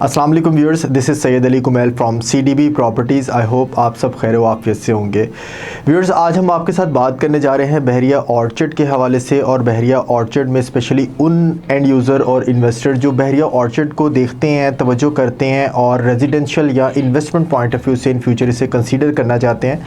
अस्सलाम वालेकुम viewers, this is Syed Ali Kumail from CDB properties. I hope आप सब खैर वाफियत से होंगे। व्यूअर्स, आज हम आपके साथ बात करने जा रहे हैं बहरिया ऑर्चर्ड के हवाले से, और बहरिया ऑर्चर्ड में स्पेशली उन एंड यूज़र और इन्वेस्टर जो बहरिया ऑर्चर्ड को देखते हैं, तवज्जो करते हैं और रेजिडेंशियल या इन्वेस्टमेंट पॉइंट ऑफ व्यू से इन फ्यूचर इसे कंसीडर करना चाहते हैं।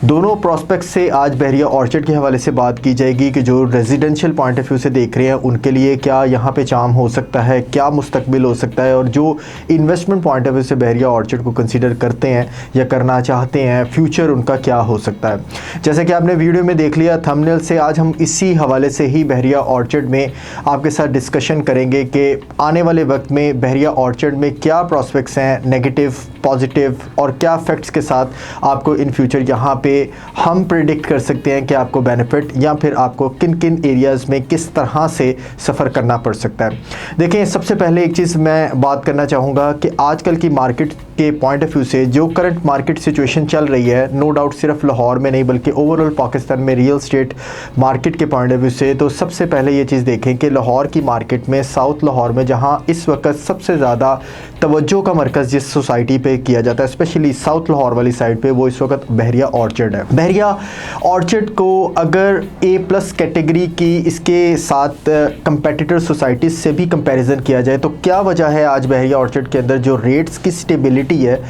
दोनों प्रॉस्पेक्ट से आज बहरिया ऑर्चर्ड के हवाले से बात की जाएगी कि जो रेजिडेंशियल पॉइंट ऑफ व्यू से देख रहे हैं उनके लिए क्या यहाँ पे चाम हो सकता है, क्या मुस्तकबिल हो सकता है, और जो इन्वेस्टमेंट पॉइंट ऑफ व्यू से बहरिया ऑर्चर्ड को कंसीडर करते हैं या करना चाहते हैं, फ्यूचर उनका क्या हो सकता है। जैसे कि आपने वीडियो में देख लिया थंबनेल से, आज हम इसी हवाले से ही बहरिया ऑर्चर्ड में आपके साथ डिस्कशन करेंगे कि आने वाले वक्त में बहरिया ऑर्चर्ड में क्या प्रॉस्पेक्ट्स हैं, नेगेटिव, पॉजिटिव, और क्या फैक्ट्स के साथ आपको इन फ्यूचर यहाँ पे हम प्रिडिक्ट कर सकते हैं कि आपको बेनिफिट या फिर आपको किन किन एरियाज़ में किस तरह से सफ़र करना पड़ सकता है। देखिए, सबसे पहले एक चीज़ मैं बात करना चाहूँगा कि आजकल की मार्केट के पॉइंट ऑफ व्यू से जो करंट मार्केट सिचुएशन चल रही है, नो डाउट सिर्फ लाहौर में नहीं बल्कि ओवरऑल पाकिस्तान में रियल स्टेट मार्केट के पॉइंट ऑफ व्यू से, तो सबसे पहले ये चीज़ देखें कि लाहौर की मार्केट में, साउथ लाहौर में, जहाँ इस वक्त सबसे ज़्यादा तवज्जो का मरकज़ जिस सोसाइटी पे किया जाता है, स्पेशली साउथ लाहौर वाली साइड पे, वो इस वक्त बहरिया ऑर्चर्ड है। बहरिया ऑर्चर्ड को अगर A+ कैटेगरी की इसके साथ कंपेटिटर सोसाइटीज़ से भी कंपैरिजन किया जाए तो क्या वजह है आज बहरिया ऑर्चर्ड के अंदर जो रेट्स की स्टेबिलिटी है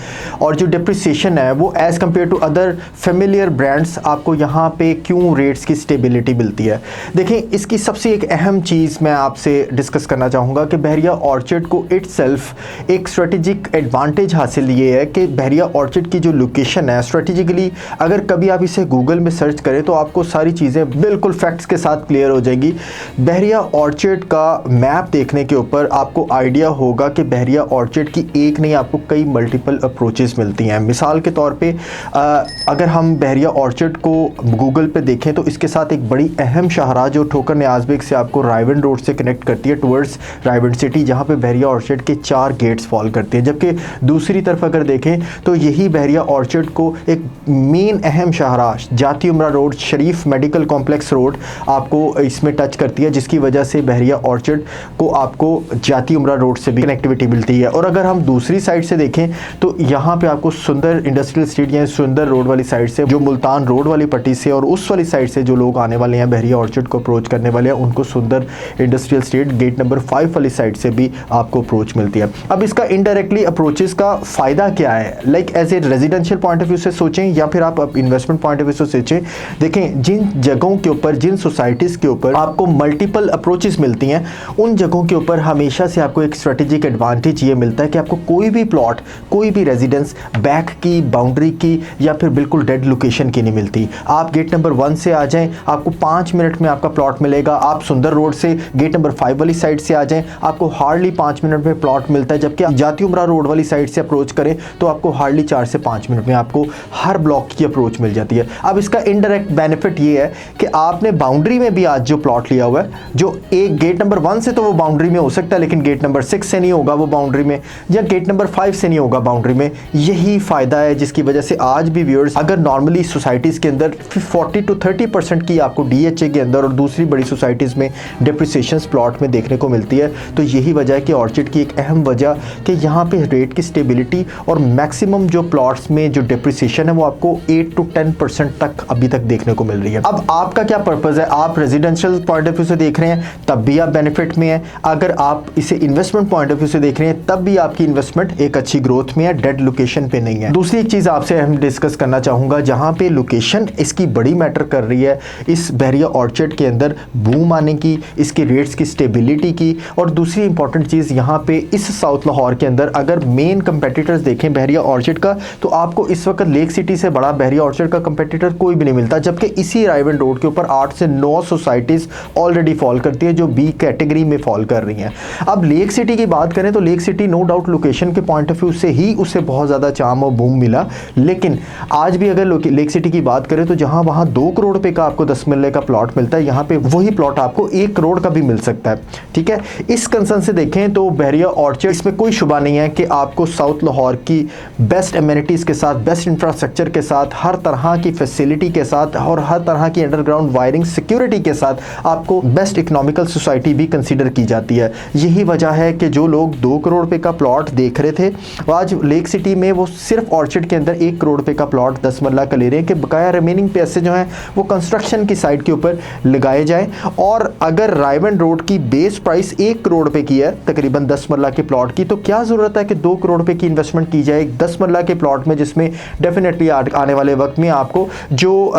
और जो डिप्रिसिएशन है वो as compare to other familiar brands, आपको यहाँ पे क्यों रेट्स की स्टेबिलिटी मिलती है। देखें, इसकी सबसे एक अहम चीज़ मैं आपसे डिस्कस करना चाहूँगा कि बहरिया ऑर्चर्ड को इटसेल्फ एक स्ट्रेटेजिक एडवांटेज हासिल ये है कि बहरिया ऑर्चर्ड की जो लोकेशन है स्ट्रेटेजिकली, अगर कभी आप इसे गूगल में सर्च करें तो आपको सारी चीज़ें बिल्कुल फैक्ट्स के साथ क्लियर हो जाएगी। बहरिया ऑर्चर्ड का मैप देखने के ऊपर आपको आइडिया होगा कि बहरिया ऑर्चर्ड की एक नहीं, आपको कई मल्टीपल अप्रोचेस मिलती हैं। मिसाल के तौर पे अगर हम बहरिया ऑर्चर्ड को गूगल पे देखें तो इसके साथ एक बड़ी अहम शाहराह जो ठोकर न्याज़ बेग से आपको रायवन रोड से कनेक्ट करती है टुवर्ड्स रायवन सिटी, जहाँ पे बहरिया ऑर्चर्ड के 4 गेट्स फॉल करते हैं। जबकि दूसरी तरफ अगर देखें तो यही बहरिया ऑर्चर्ड को एक मेन अहम शाहराह जाती उमरा रोड, शरीफ मेडिकल कॉम्प्लेक्स रोड आपको इसमें टच करती है, जिसकी वजह से बहरिया ऑर्चर्ड को आपको जाती उमरा रोड से भी कनेक्टिविटी मिलती है। और अगर हम दूसरी साइड से देखें तो यहाँ पे आपको सुंदर इंडस्ट्रियल स्ट्रीट या सुंदर रोड वाली साइड से, जो मुल्तान रोड वाली पट्टी से और उस वाली साइड से जो लोग आने वाले हैं बहरिया ऑर्चर्ड को अप्रोच करने वाले हैं, उनको सुंदर इंडस्ट्रियल स्ट्रीट गेट नंबर 5 वाली साइड से भी आपको अप्रोच मिलती है। अब इसका इनडायरेक्टली अप्रोचेस का फ़ायदा क्या है, like as a residential point of view से सोचें या फिर आप इन्वेस्टमेंट पॉइंट ऑफ व्यू से सोचें। देखें, जिन जगहों के ऊपर, जिन सोसाइटीज़ के ऊपर आपको मल्टीपल अप्रोचेस मिलती हैं, उन जगहों के ऊपर हमेशा से आपको एक स्ट्रेटेजिक एडवांटेज ये मिलता है कि आपको कोई भी प्लॉट, कोई भी रेजिडेंस बैक की, बाउंड्री की या फिर बिल्कुल डेड लोकेशन की नहीं मिलती। आप गेट नंबर 1 से आ जाएं, आपको 5 मिनट में आपका प्लॉट मिलेगा। आप सुंदर रोड से गेट नंबर 5 वाली साइड से आ जाएं, आपको हार्डली 5 मिनट में प्लॉट मिलता है। जबकि आप जाती उमरा रोड वाली साइड से अप्रोच करें तो आपको हार्डली 4 से 5 मिनट में आपको हर ब्लॉक की अप्रोच मिल जाती है। अब इसका इनडायरेक्ट बेनिफिट ये है कि आपने बाउंड्री में भी आज जो प्लॉट लिया हुआ है, जो एक गेट नंबर 1 से तो वो बाउंड्री में हो सकता है, लेकिन गेट नंबर 6 से नहीं होगा वो बाउंड्री में, या गेट नंबर 5 से नहीं होगा बाउंड्री में। यही फ़ायदा है जिसकी वजह से आज भी व्यूअर्स, अगर नॉर्मली सोसाइटीज़ के अंदर 40 to 30% की आपको DHA के अंदर और दूसरी बड़ी सोसाइटीज़ में डिप्रिसिएशन प्लॉट में देखने को मिलती है, तो यही वजह है कि ऑर्चर्ड की एक अहम वजह कि यहाँ पे रेट की स्टेबिलिटी और मैक्सिमम जो प्लॉट्स में जो डिप्रिसिएशन है वो आपको 8 to 10% तक अभी तक देखने को मिल रही है। अब आपका क्या पर्पज़ है, आप रेजिडेंशियल पॉइंट ऑफ व्यू से देख रहे हैं तब भी आप बेनिफिट में है, अगर आप इसे इन्वेस्टमेंट पॉइंट ऑफ व्यू से देख रहे हैं तब भी आपकी इन्वेस्टमेंट एक अच्छी ग्रोथ में है, डेड लोकेशन पे नहीं है। दूसरी एक चीज़ आपसे हम डिस्कस करना चाहूँगा, जहाँ पे लोकेशन इसकी बड़ी मैटर कर रही है इस बहरिया ऑर्चर्ड के अंदर बूम आने की, इसके रेट्स की स्टेबिलिटी की। और दूसरी इंपॉर्टेंट चीज़ यहाँ पे इस साउथ लाहौर के अंदर अगर मेन कंपेटिटर्स देखें बहरिया ऑर्चर्ड का, तो आपको इस वक्त लेक सिटी से बड़ा बहरिया ऑर्चर्ड का कंपेटिटर कोई भी नहीं मिलता। जबकि इसी रायवन रोड के ऊपर 8 से 9 सोसाइटीज़ ऑलरेडी फॉल करती है जो B कैटेगरी में फॉल कर रही हैं। अब लेक सिटी की बात करें तो lake city no doubt location के पॉइंट ऑफ व्यू से ही उसे बहुत ज़्यादा चार्म और बूम मिला। लेकिन आज भी अगर लेक सिटी की बात करें तो जहाँ वहाँ 2 करोड़ रुपए का आपको 10 मरले का प्लॉट मिलता है, यहाँ पे वही प्लॉट आपको 1 करोड़ का भी मिल सकता है। ठीक है, इस कंसर्न से देखें तो बहरिया ऑर्चर्ड, इसमें कोई शुबा नहीं है कि आपको साउथ लाहौर की बेस्ट एमिनिटीज़ के साथ, बेस्ट इंफ्रास्ट्रक्चर के साथ, हर तरह की फैसिलिटी के साथ और हर तरह की अंडरग्राउंड वायरिंग सिक्योरिटी के साथ आपको बेस्ट इकोनॉमिकल सोसाइटी भी कंसीडर की जाती है। यही वजह है कि जो लोग 2 करोड़ रुपए का प्लॉट देख रहे थे, आज लेक सिटी में वो सिर्फ ऑर्चर्ड के अंदर 1 करोड़ रुपए का प्लॉट 10 मरला का ले रहे हैं कि बकाया रिमेनिंग पैसे जो हैं वो कंस्ट्रक्शन की साइड के ऊपर लगाए जाएं। और अगर रायवन रोड की बेस प्राइस 1 करोड़ रुपए की है तकरीबन 10 मरला के प्लॉट की, तो क्या ज़रूरत है कि 2 करोड़ रुपए की इन्वेस्टमेंट की जाए 10 मरला के प्लॉट में, जिसमें डेफिनेटली आने वाले वक्त में आपको जो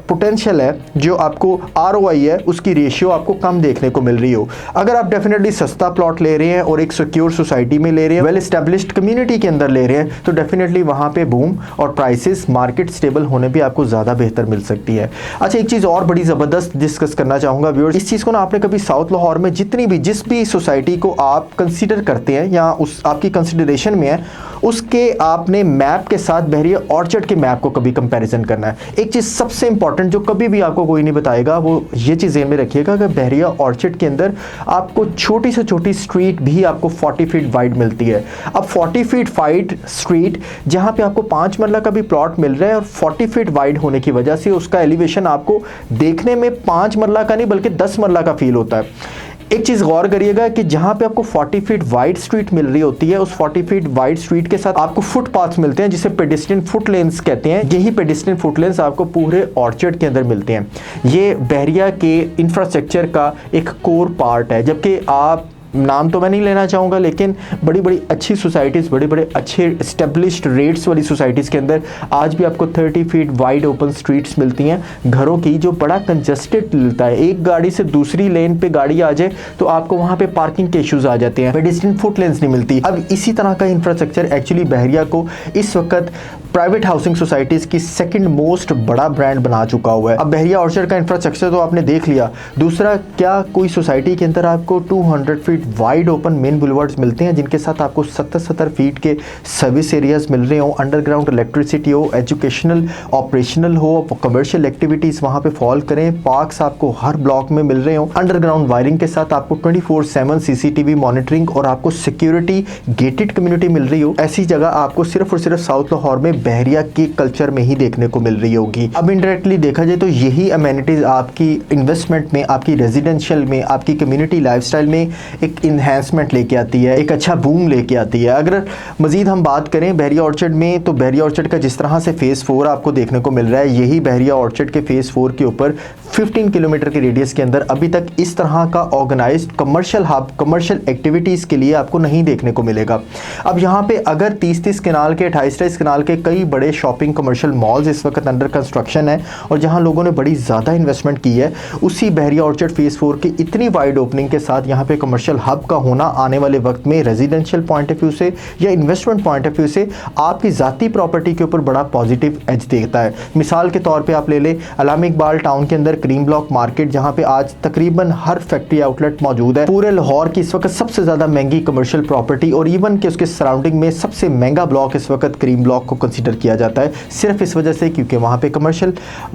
पोटेंशियल है, जो आपको ROI है, उसकी रेशियो आपको कम देखने को मिल रही हो। अगर आप डेफिनेटली सस्ता प्लॉट ले रहे हैं और एक सिक्योर सोसाइटी में ले रहे हैं, वेल एस्टेब्लिश्ड कम्युनिटी के अंदर ले रहे हैं, तो डेफिनेटली वहाँ पे बूम और प्राइसेस मार्केट स्टेबल होने भी आपको ज़्यादा बेहतर मिल सकती है। अच्छा, एक चीज़ और बड़ी ज़बरदस्त डिस्कस करना चाहूँगा व्यूअर्स, इस चीज़ को ना आपने कभी साउथ लाहौर में जिस भी सोसाइटी को आप कंसीडर करते हैं या उस आपकी कंसिडरेशन में है, उसके आपने मैप के साथ बहरिया ऑर्चर्ड के मैप को कभी कंपैरिजन करना है। एक चीज़ सबसे इंपॉर्टेंट जो कभी भी आपको कोई नहीं बताएगा, वो ये चीज़ ध्यान में रखिएगा कि बहरिया ऑर्चर्ड के अंदर आपको छोटी से छोटी स्ट्रीट भी आपको 40 फीट वाइड मिलती है। अब 40 फीट वाइड स्ट्रीट जहाँ पे आपको 5 मरला का भी प्लॉट मिल रहा है और 40 फीट वाइड होने की वजह से उसका एलिवेशन आपको देखने में 5 मरला का नहीं बल्कि 10 मरला का फील होता है। एक चीज़ गौर करिएगा कि जहाँ पे आपको 40 फीट वाइड स्ट्रीट मिल रही होती है, उस 40 फीट वाइड स्ट्रीट के साथ आपको फुटपाथ मिलते हैं जिसे पेडिस्ट्रियन फुट लेन्स कहते हैं। यही पेडिस्ट्रियन फुट लेन्स आपको पूरे ऑर्चर्ड के अंदर मिलते हैं। ये बहरिया के इंफ्रास्ट्रक्चर का एक कोर पार्ट है। जबकि आप नाम तो मैं नहीं लेना चाहूँगा, लेकिन बड़ी बड़ी अच्छी सोसाइटीज़, बड़े बड़े अच्छे एस्टेब्लिश्ड रेट्स वाली सोसाइटीज़ के अंदर आज भी आपको 30 फीट वाइड ओपन स्ट्रीट्स मिलती हैं घरों की, जो बड़ा कंजस्टेड मिलता है। एक गाड़ी से दूसरी लेन पे गाड़ी आ जाए तो आपको वहाँ पे पार्किंग के इश्यूज आ जाते हैं, पेडिस्ट्रियन फुट लेन्स नहीं मिलती। अब इसी तरह का इंफ्रास्ट्रक्चर एक्चुअली बहरिया को इस वक्त प्राइवेट हाउसिंग सोसाइटीज़ की सेकंड मोस्ट बड़ा ब्रांड बना चुका हुआ है। अब बहरिया ऑर्चर्ड का इंफ्रास्ट्रक्चर तो आपने देख लिया। दूसरा, क्या कोई सोसाइटी के अंदर आपको 200 feet wide open main boulevards मिलते हैं जिनके साथ आपको 70 फीट के सर्विस एरियाज मिल रहे हो, अंडरग्राउंड इलेक्ट्रिसिटी हो, एजुकेशनल ऑपरेशनल हो, कमर्शियल एक्टिविटीज़ वहाँ पे फॉल करें, पार्क्स आपको हर ब्लॉक में मिल रहे हो, अंडरग्राउंड वायरिंग के साथ आपको 24/7 CCTV मॉनिटरिंग और आपको सिक्योरिटी गेटेड कम्युनिटी मिल रही हो। ऐसी जगह आपको सिर्फ और सिर्फ साउथ लाहौर में बहरिया के कल्चर में ही देखने को मिल रही होगी। अब इनडायरेक्टली देखा जाए तो यही अमेनिटीज़ आपकी इन्वेस्टमेंट में, आपकी रेजिडेंशियल में, आपकी कम्युनिटी लाइफस्टाइल में एक इन्हेंसमेंट लेके आती है, एक अच्छा बूम लेके आती है। अगर मजीद हम बात करें बहरिया ऑर्चर्ड में, तो बहरिया ऑर्चर्ड का जिस तरह से फेज़ 4 आपको देखने को मिल रहा है, यही बहरिया ऑर्चर्ड के फेज़ 4 के ऊपर 15 किलोमीटर के रेडियस के अंदर अभी तक इस तरह का organized commercial hub, commercial activities के लिए आपको नहीं देखने को मिलेगा। अब यहाँ पे अगर 30-30 कनाल के, 28-28 कनाल के कई बड़े शॉपिंग कमर्शियल मॉल्स इस वक्त अंडर कंस्ट्रक्शन है और जहाँ लोगों ने बड़ी ज़्यादा इन्वेस्टमेंट की है, उसी बहरिया ऑर्चर्ड फेज़ 4 की इतनी वाइड ओपनिंग के साथ यहाँ पे कमर्शियल हब का होना आने वाले वक्त में रेजिडेंशियल पॉइंट ऑफ व्यू से या इन्वेस्टमेंट पॉइंट ऑफ व्यू से आपकी ज़ाती प्रॉपर्टी के ऊपर बड़ा पॉजिटिव एज देता है। मिसाल के तौर पे आप ले लें अलामा इकबाल टाउन के अंदर क्रीम ब्लॉक मार्केट, जहाँ पे आज तकरीबन हर फैक्ट्री आउटलेट मौजूद है। पूरे लाहौर की इस वक्त सबसे ज़्यादा महंगी कमर्शियल प्रॉपर्टी और इवन के उसके सराउंडिंग में सबसे महंगा ब्लॉक इस वक्त क्रीम ब्लॉक को कंसिडर किया जाता है, सिर्फ इस वजह से क्योंकि वहाँ पे कमर्शियल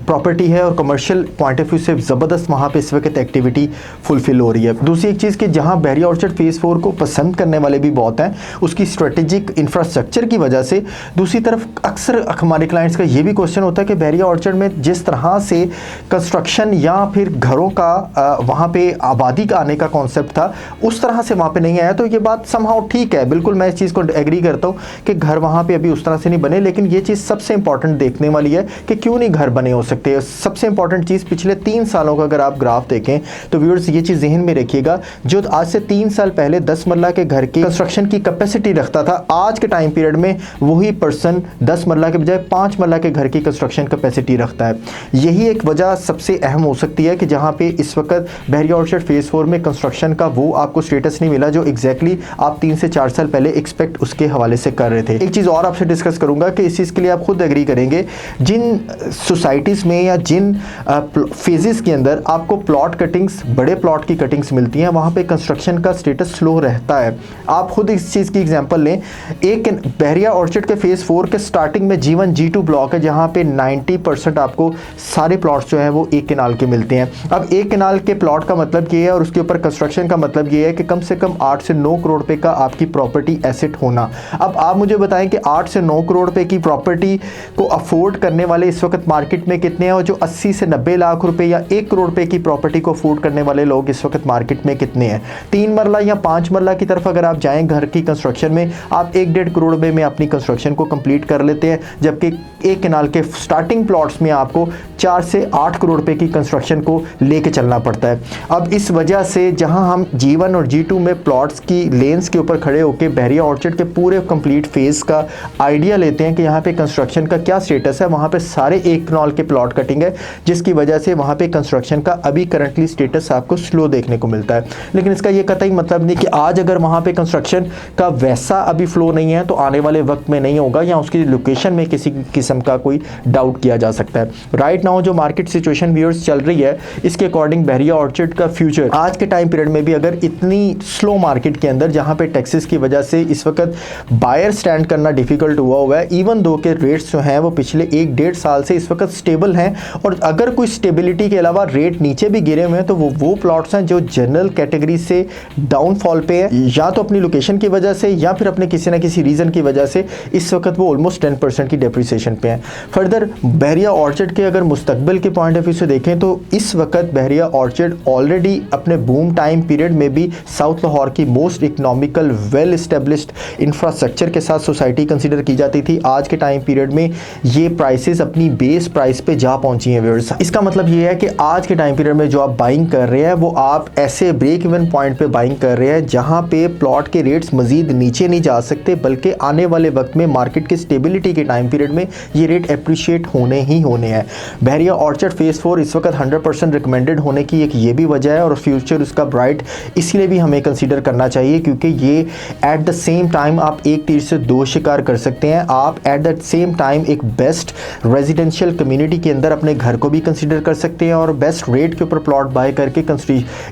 प्रॉपर्टी है और कमर्शियल पॉइंट ऑफ व्यू से ज़बरदस्त वहाँ पे इस वक्त एक्टिविटी फुलफिल हो रही है। दूसरी एक चीज़ कि जहाँ बहरिया ऑर्चर्ड फेज़ 4 को पसंद करने वाले भी बहुत हैं उसकी स्ट्रेटेजिक इंफ्रास्ट्रक्चर की वजह से। दूसरी तरफ अक्सर हमारे क्लाइंट्स का ये भी क्वेश्चन होता है कि बहरिया ऑर्चर्ड में जिस तरह से कंस्ट्रक्शन या फिर घरों का वहाँ पे आबादी का आने का कॉन्सेप्ट था, उस तरह से वहाँ पे नहीं आया। तो ये बात समहाउ ठीक है, बिल्कुल मैं इस चीज़ को एग्री करता हूँ कि घर वहाँ पे अभी उस तरह से नहीं बने, लेकिन ये चीज़ सबसे इंपॉर्टेंट देखने वाली है कि क्यों नहीं घर बने हो सकते। सबसे इंपॉर्टेंट चीज़ पिछले 3 सालों का अगर आप ग्राफ देखें तो व्यूअर्स ये चीज़ जहन में रखिएगा, जो आज से 3 साल पहले 10 मरला के घर की कंस्ट्रक्शन की कैपेसिटी रखता था, आज के टाइम पीरियड में वही पर्सन 10 मरला के बजाय 5 मरला के घर की कंस्ट्रक्शन कैपेसिटी रखता है। यही एक वजह सबसे अहम हो सकती है कि जहाँ पे इस वक्त बहरिया ऑर्चर्ड फेज़ 4 में कंस्ट्रक्शन का वो आपको स्टेटस नहीं मिला जो एग्जैक्टली आप 3 से 4 साल पहले एक्सपेक्ट उसके हवाले से कर रहे थे। एक चीज़ और आपसे डिस्कस करूंगा कि इस चीज़ के लिए आप खुद एग्री करेंगे, जिन सोसाइटीज़ में या जिन फेजेस के अंदर आपको प्लॉट कटिंग्स, बड़े प्लॉट की कटिंग्स मिलती हैं, वहाँ पे कंस्ट्रक्शन का स्टेटस स्लो रहता है। आप खुद इस चीज़ की एग्जांपल लें, एक बहरिया ऑर्चिड के फेज़ 4 के स्टार्टिंग में G1 G2 ब्लॉक है, जहाँ पे 90% आपको सारे प्लॉट्स जो हैं वो एक केनाल के मिलते हैं। अब एक केनाल के प्लॉट का मतलब ये है और उसके ऊपर कंस्ट्रक्शन का मतलब ये है कि कम से कम 8 से 9 करोड़ रुपए का आपकी प्रॉपर्टी एसेट होना। अब आप मुझे बताएं कि 8 से 9 करोड़ रुपए की प्रॉपर्टी को अफोर्ड करने वाले इस वक्त मार्केट में कितने हैं, और जो 80 से 90 लाख रुपए या 1 करोड़ रुपए की प्रॉपर्टी को अफोर्ड करने वाले लोग इस वक्त मार्केट में कितने हैं। 3 मरला या 5 मरला की तरफ अगर आप जाएं घर की कंस्ट्रक्शन में, आप 1-1.5 करोड़ रुपए में अपनी कंस्ट्रक्शन को कंप्लीट कर लेते हैं, जबकि एक केनाल के स्टार्टिंग प्लॉट्स में आपको 4 से 8 करोड़ रुपए की कंस्ट्रक्शन को लेके चलना पड़ता है। अब इस वजह से जहां हम G1 और G2 में प्लॉट्स की लेन्स के ऊपर खड़े होकर बहरिया ऑर्चिड के पूरे कंप्लीट फेज का आइडिया लेते हैं कि यहाँ पे कंस्ट्रक्शन का क्या स्टेटस है, वहाँ पे सारे एक केनाल के प्लॉट कटिंग है, जिसकी वजह से वहाँ पे कंस्ट्रक्शन का अभी करंटली स्टेटस आपको स्लो देखने को मिलता है। लेकिन इसका ये कतई मतलब नहीं कि आज अगर वहाँ पे कंस्ट्रक्शन का वैसा अभी फ्लो नहीं है तो आने वाले वक्त में नहीं होगा, या उसकी लोकेशन में किसी किस्म का कोई डाउट किया जा सकता है। राइट नाउ जो मार्केट सिचुएशन व्यूअर्स चल रही है, इसके अकॉर्डिंग बहरिया ऑर्चिड का फ्यूचर आज के टाइम पीरियड में भी अगर इतनी स्लो मार्केट के अंदर, जहाँ पे टैक्सेस की वजह से इस वक्त बायर स्टैंड करना डिफिकल्ट हुआ है, इवन दो के रेट्स जो हैं वो पिछले 1-1.5 साल से इस वक्त स्टेबल हैं, और अगर कोई स्टेबिलिटी के अलावा रेट नीचे भी गिरे हुए हैं तो वो प्लॉट्स हैं जो जनरल कैटेगरी से डाउनफॉल पे है, या तो अपनी लोकेशन की वजह से या फिर अपने किसी ना किसी रीजन की वजह से इस वक्त वो ऑलमोस्ट 10% की डेप्रिसिएशन पे है। फर्दर बहरिया ऑर्चिड के अगर मुस्तकबिल के पॉइंट ऑफ व्यू से देखें तो इस वक्त बहरिया ऑर्चिड ऑलरेडी अपने बूम टाइम पीरियड में भी साउथ लाहौर की most economical well established infrastructure के साथ सोसाइटी कंसीडर की जाती थी। आज के टाइम पीरियड में ये प्राइसेस अपनी बेस प्राइस पे जा पहुंची हैं व्यूअर्स। इसका मतलब ये है कि आज के टाइम पीरियड में जो आप बाइंग कर रहे हैं वो आप ऐसे ब्रेक इवन पॉइंट पे बाइंग कर रहे हैं जहां पे प्लॉट के रेट्स मजीद नीचे नहीं जा सकते, बल्कि आने वाले वक्त में मार्केट की स्टेबिलिटी के टाइम पीरियड में ये रेट अप्रिशिएट होने ही होने हैं। बहरिया ऑर्चिड फेज 4 इस वक्त 100% रिकमेंडेड होने की एक ये भी वजह है, और फ्यूचर उसका ब्राइट इसलिए भी हमें कंसीडर करना चाहिए क्योंकि ये एट द सेम टाइम आप एक तीर से दो शिकार कर सकते हैं। आप एट द सेम टाइम एक बेस्ट रेजिडेंशियल कम्युनिटी के अंदर अपने घर को भी कंसीडर कर सकते हैं और बेस्ट रेट के ऊपर प्लॉट बाय करके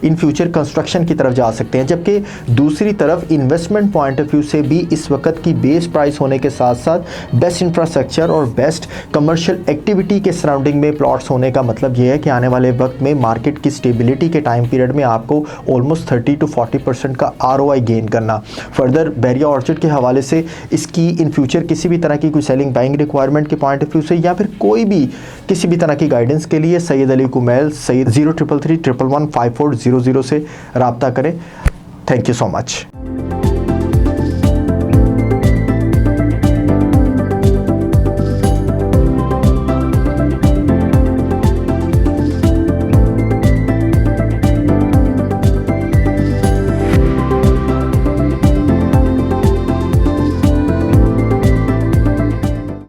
इन फ्यूचर कंस्ट्रक्शन की तरफ जा सकते हैं, जबकि दूसरी तरफ इन्वेस्टमेंट पॉइंट ऑफ व्यू से भी इस वक्त की बेस प्राइस होने के साथ साथ बेस्ट इंफ्रास्ट्रक्चर और बेस्ट कमर्शियल एक्टिविटी के सराउंडिंग में प्लॉट्स होने का मतलब यह है कि आने वाले वक्त में मार्केट की स्टेबिलिटी के टाइम पीरियड में आपको ऑलमोस्ट 30 to 40% का ROI गेन करना। फर्दर बहरिया ऑर्चिड के हवाले से इसकी इन फ्यूचर किसी भी तरह की कोई सेलिंग बाइंग रिक्वायरमेंट के पॉइंट ऑफ व्यू से या फिर कोई भी किसी भी तरह की गाइडेंस के लिए सैयद अली कुमैल 0333 111 5400 से रब्ता करें। Thank you so much.